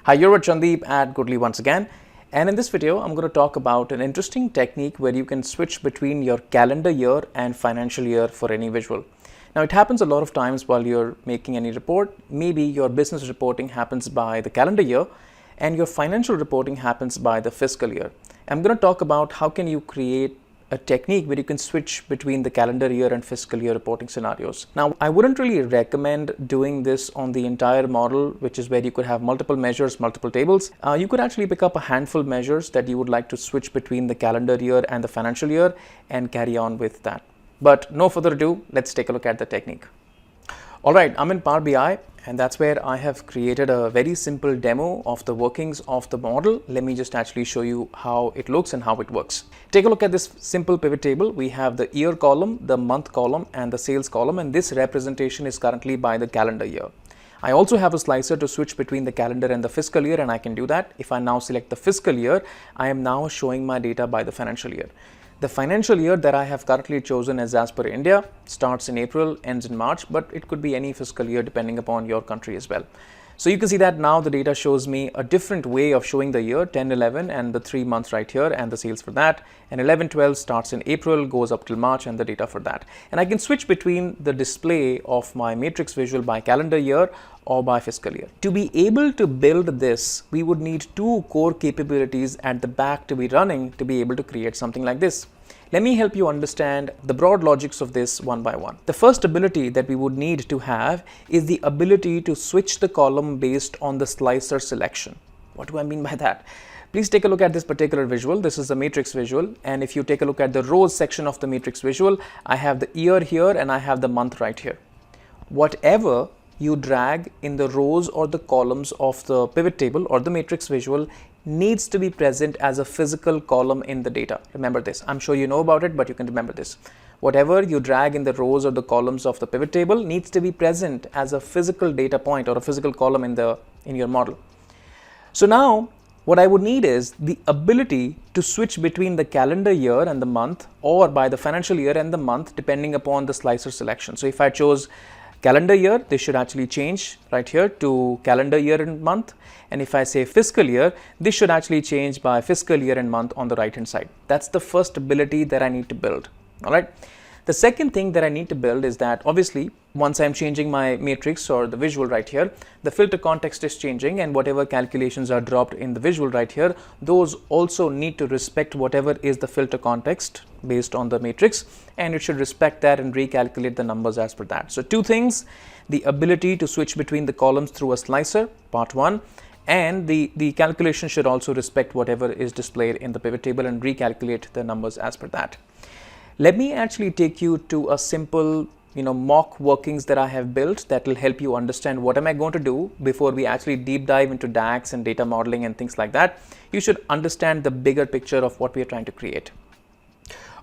Hi, you're Chandeep at Goodly once again. And in this video, I'm going to talk about an interesting technique where you can switch between your calendar year and financial year for any visual. Now, it happens a lot of times while you're making any report. Maybe your business reporting happens by the calendar year and your financial reporting happens by the fiscal year. I'm going to talk about how can you create a technique where you can switch between the calendar year and fiscal year reporting scenarios. Now, I wouldn't really recommend doing this on the entire model, which is where you could have multiple measures, multiple tables. You could actually pick up a handful of measures that you would like to switch between the calendar year and the financial year and carry on with that. But no further ado, let's take a look at the technique. All right, I'm in Power BI, and that's where I have created a very simple demo of the workings of the model. Let me just actually show you how it looks and how it works. Take a look at this simple pivot table. We have the year column, the month column, and the sales column, and this representation is currently by the calendar year. I also have a slicer to switch between the calendar and the fiscal year, and I can do that. If I now select the fiscal year, I am now showing my data by the financial year. The financial year that I have currently chosen as per India starts in April, ends in March, but it could be any fiscal year depending upon your country as well. So you can see that now the data shows me a different way of showing the year, 10-11 and the 3 months right here and the sales for that, and 11-12 starts in April, goes up till March and the data for that. And I can switch between the display of my matrix visual by calendar year or by fiscal year. To be able to build this, we would need two core capabilities at the back to be running to be able to create something like this. Let me help you understand the broad logics of this one by one. The first ability that we would need to have is the ability to switch the column based on the slicer selection. What do I mean by that? Please take a look at this particular visual. This is a matrix visual, and if you take a look at the rows section of the matrix visual, I have the year here and I have the month right here. Whatever you drag in the rows or the columns of the pivot table or the matrix visual needs to be present as a physical column in the data. Remember this. I'm sure you know about it, but you can remember this. Whatever you drag in the rows or the columns of the pivot table needs to be present as a physical data point or a physical column in your model. So now what I would need is the ability to switch between the calendar year and the month, or by the financial year and the month, depending upon the slicer selection. So if I chose calendar year, this should actually change right here to calendar year and month. And if I say fiscal year, this should actually change by fiscal year and month on the right hand side. That's the first ability that I need to build. All right. The second thing that I need to build is that obviously once I'm changing my matrix or the visual right here, the filter context is changing, and whatever calculations are dropped in the visual right here, those also need to respect whatever is the filter context based on the matrix, and it should respect that and recalculate the numbers as per that. So two things: the ability to switch between the columns through a slicer, part one, and the calculation should also respect whatever is displayed in the pivot table and recalculate the numbers as per that. Let me actually take you to a simple mock workings that I have built that will help you understand what am I going to do before we actually deep dive into DAX and data modeling and things like that. You should understand the bigger picture of what we are trying to create.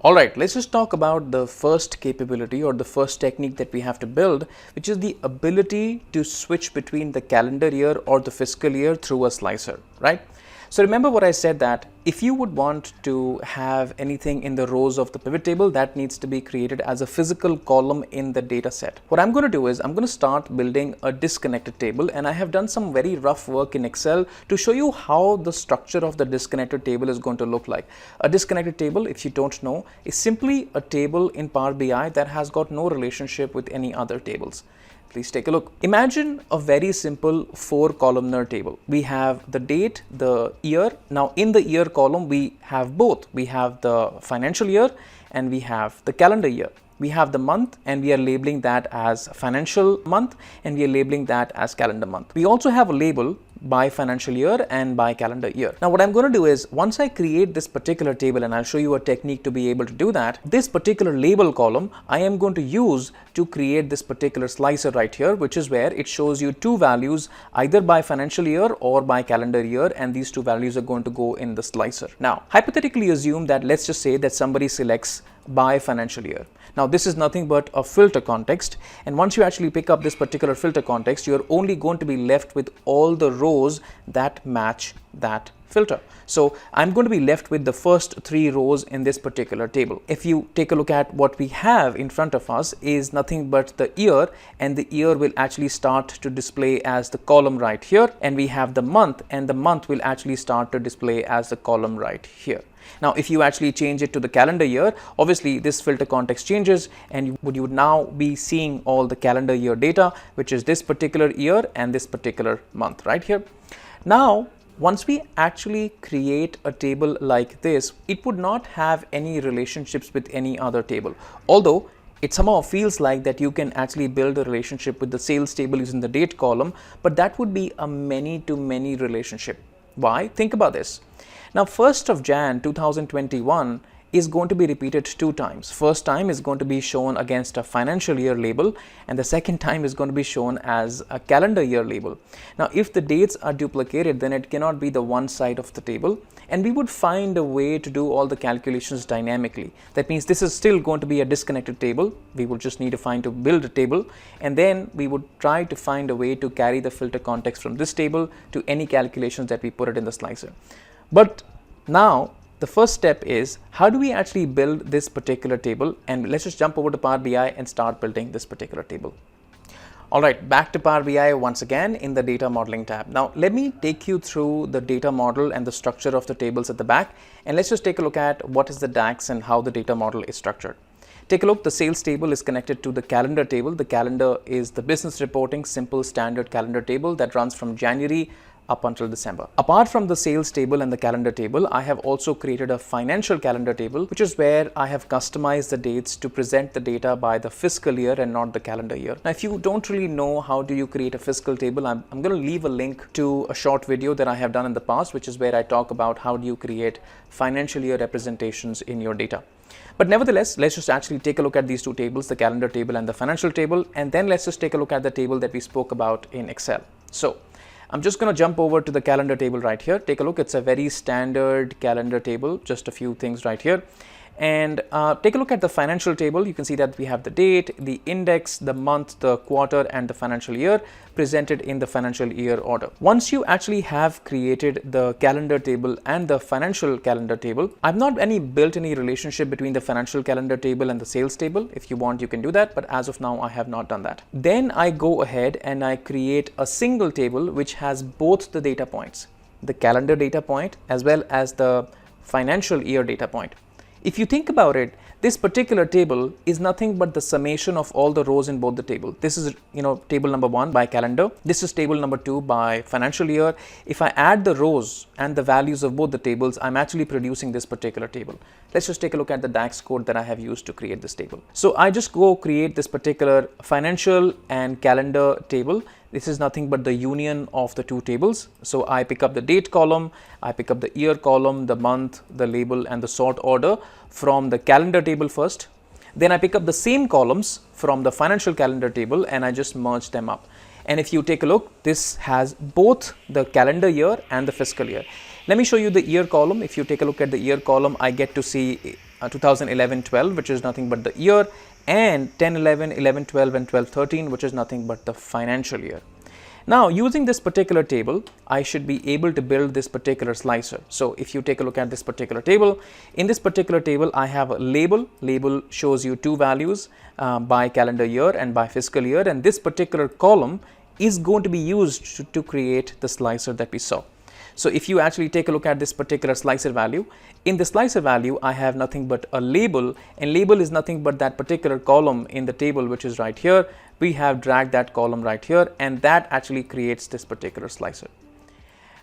All right, let's just talk about the first capability or the first technique that we have to build, which is the ability to switch between the calendar year or the fiscal year through a slicer, right? So remember what I said, that if you would want to have anything in the rows of the pivot table, that needs to be created as a physical column in the data set. What I'm going to do is I'm going to start building a disconnected table, and I have done some very rough work in Excel to show you how the structure of the disconnected table is going to look like. A disconnected table, if you don't know, is simply a table in Power BI that has got no relationship with any other tables. Please take a look. Imagine a very simple 4-columnar table. We have the date, the year. Now in the year column, we have both. We have the financial year and we have the calendar year. We have the month, and we are labeling that as financial month, and we are labeling that as calendar month. We also have a label by financial year and by calendar year. Now what I'm going to do is, once I create this particular table, and I'll show you a technique to be able to do that, this particular label column I am going to use to create this particular slicer right here, which is where it shows you two values either by financial year or by calendar year, and these two values are going to go in the slicer. Now hypothetically assume that, let's just say that somebody selects by financial year. Now this is nothing but a filter context, and once you actually pick up this particular filter context, you're only going to be left with all the rows that match that filter. So I'm going to be left with the first 3 rows in this particular table. If you take a look at what we have in front of us is nothing but the year, and the year will actually start to display as the column right here, and we have the month, and the month will actually start to display as the column right here. Now, if you actually change it to the calendar year, obviously this filter context changes, and you would now be seeing all the calendar year data, which is this particular year and this particular month right here. Now, once we actually create a table like this, it would not have any relationships with any other table. Although it somehow feels like that you can actually build a relationship with the sales table using the date column, but that would be a many-to-many relationship. Why? Think about this. Now, 1st of Jan 2021 is going to be repeated 2 times. First time is going to be shown against a financial year label, and the second time is going to be shown as a calendar year label. Now, if the dates are duplicated, then it cannot be the one side of the table, and we would find a way to do all the calculations dynamically. That means this is still going to be a disconnected table. We will just need to build a table, and then we would try to find a way to carry the filter context from this table to any calculations that we put it in the slicer. But now the first step is, how do we actually build this particular table? And let's just jump over to Power BI and start building this particular table. All right, back to Power BI once again in the data modeling tab. Now let me take you through the data model and the structure of the tables at the back, and let's just take a look at what is the DAX and how the data model is structured. Take a look, the sales table is connected to the calendar table. The calendar is the business reporting simple standard calendar table that runs from January up until December. Apart from the sales table and the calendar table, I have also created a financial calendar table, which is where I have customized the dates to present the data by the fiscal year and not the calendar year. Now, if you don't really know how do you create a fiscal table, I'm going to leave a link to a short video that I have done in the past, which is where I talk about how do you create financial year representations in your data. But nevertheless, let's just actually take a look at these 2 tables, the calendar table and the financial table, and then let's just take a look at the table that we spoke about in Excel. So I'm just going to jump over to the calendar table right here. Take a look, it's a very standard calendar table, just a few things right here. And take a look at the financial table. You can see that we have the date, the index, the month, the quarter, and the financial year presented in the financial year order. Once you actually have created the calendar table and the financial calendar table, I've not built any relationship between the financial calendar table and the sales table. If you want, you can do that, but as of now, I have not done that. Then I go ahead and I create a single table which has both the data points, the calendar data point as well as the financial year data point. If you think about it, this particular table is nothing but the summation of all the rows in both the table. This is, table number 1 by calendar. This is table number 2 by financial year. If I add the rows and the values of both the tables, I'm actually producing this particular table. Let's just take a look at the DAX code that I have used to create this table. So I just go create this particular financial and calendar table. This is nothing but the union of the 2 tables. So I pick up the date column, I pick up the year column, the month, the label, and the sort order from the calendar table first. Then I pick up the same columns from the financial calendar table and I just merge them up. And if you take a look, this has both the calendar year and the fiscal year. Let me show you the year column. If you take a look at the year column, I get to see 2011-12, which is nothing but the year, and 10-11, 11-12, and 12-13, which is nothing but the financial year. Now, using this particular table, I should be able to build this particular slicer. So if you take a look at this particular table, in this particular table, I have a label. Label shows you 2 values by calendar year and by fiscal year, and this particular column is going to be used to create the slicer that we saw. So if you actually take a look at this particular slicer value, in the slicer value, I have nothing but a label, and label is nothing but that particular column in the table, which is right here. We have dragged that column right here, and that actually creates this particular slicer.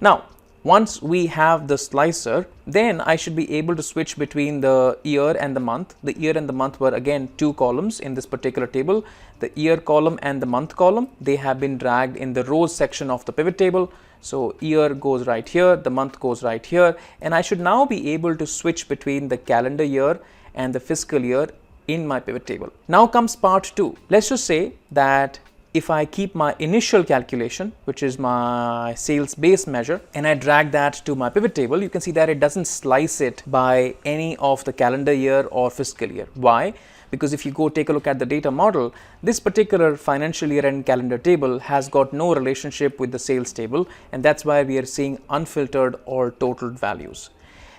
Now, once we have the slicer, then I should be able to switch between the year and the month. The year and the month were again 2 columns in this particular table. The year column and the month column, they have been dragged in the rows section of the pivot table. So year goes right here, the month goes right here, and I should now be able to switch between the calendar year and the fiscal year in my pivot table. Now comes part 2. Let's just say that if I keep my initial calculation, which is my sales base measure, and I drag that to my pivot table, you can see that it doesn't slice it by any of the calendar year or fiscal year. Why? because if you go take a look at the data model, this particular financial year and calendar table has got no relationship with the sales table, and that's why we are seeing unfiltered or totaled values.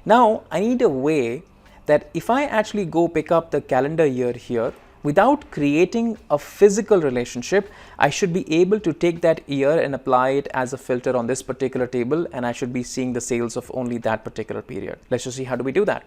Now I need a way that if I actually go pick up the calendar year here, without creating a physical relationship, I should be able to take that year and apply it as a filter on this particular table, and I should be seeing the sales of only that particular period. Let's just see how do we do that.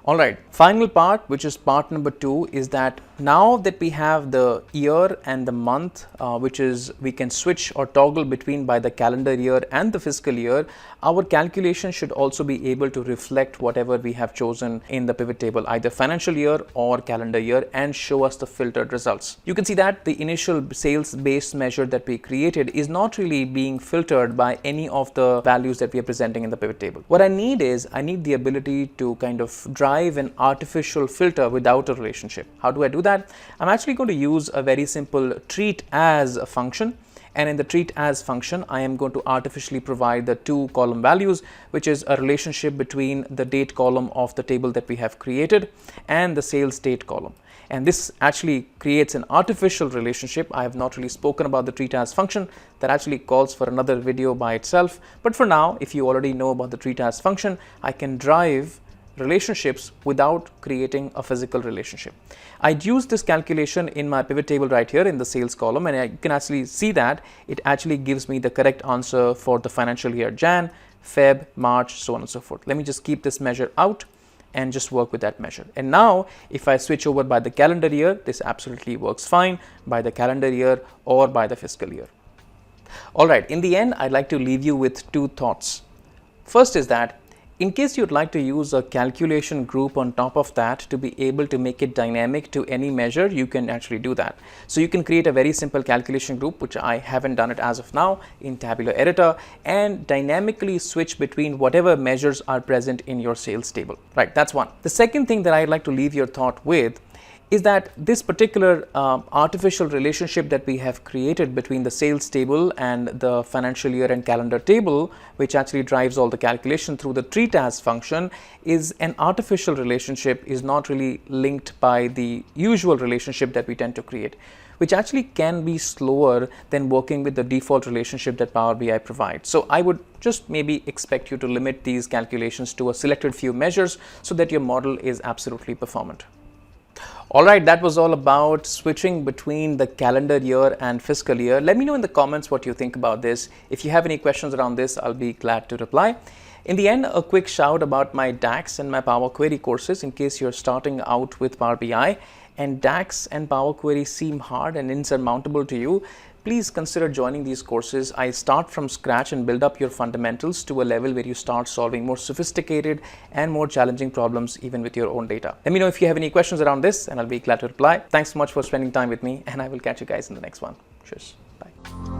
Alright, final part, which is part number 2, is that now that we have the year and the month, which is we can switch or toggle between by the calendar year and the fiscal year, our calculation should also be able to reflect whatever we have chosen in the pivot table, either financial year or calendar year, and show us the filtered results. You can see that the initial sales based measure that we created is not really being filtered by any of the values that we are presenting in the pivot table. What I need is, I need the ability to kind of drive an artificial filter without a relationship. How do I do that? I'm actually going to use a very simple treat as a function, and in the treat as function I am going to artificially provide the 2 column values, which is a relationship between the date column of the table that we have created and the sales date column. And this actually creates an artificial relationship. I have not really spoken about the treat as function. That actually calls for another video by itself, but for now, if you already know about the treat as function, I can drive relationships without creating a physical relationship. I'd use this calculation in my pivot table right here in the sales column, and you can actually see that it actually gives me the correct answer for the financial year Jan, Feb, March, so on and so forth. Let me just keep this measure out and just work with that measure. And now if I switch over by the calendar year, this absolutely works fine by the calendar year or by the fiscal year. Alright, in the end, I'd like to leave you with 2 thoughts. First is that in case you'd like to use a calculation group on top of that to be able to make it dynamic to any measure, you can actually do that. So you can create a very simple calculation group, which I haven't done it as of now, in Tabular Editor, and dynamically switch between whatever measures are present in your sales table. Right, that's one. The second thing that I'd like to leave your thought with is that this particular artificial relationship that we have created between the sales table and the financial year and calendar table, which actually drives all the calculation through the treat as function, is an artificial relationship, is not really linked by the usual relationship that we tend to create, which actually can be slower than working with the default relationship that Power BI provides. So I would just maybe expect you to limit these calculations to a selected few measures so that your model is absolutely performant. Alright, that was all about switching between the calendar year and fiscal year. Let me know in the comments what you think about this. If you have any questions around this, I'll be glad to reply. In the end, a quick shout about my DAX and my Power Query courses in case you're starting out with Power BI and DAX and Power Query seem hard and insurmountable to you. Please consider joining these courses. I start from scratch and build up your fundamentals to a level where you start solving more sophisticated and more challenging problems even with your own data. Let me know if you have any questions around this and I'll be glad to reply. Thanks so much for spending time with me, and I will catch you guys in the next one. Cheers. Bye.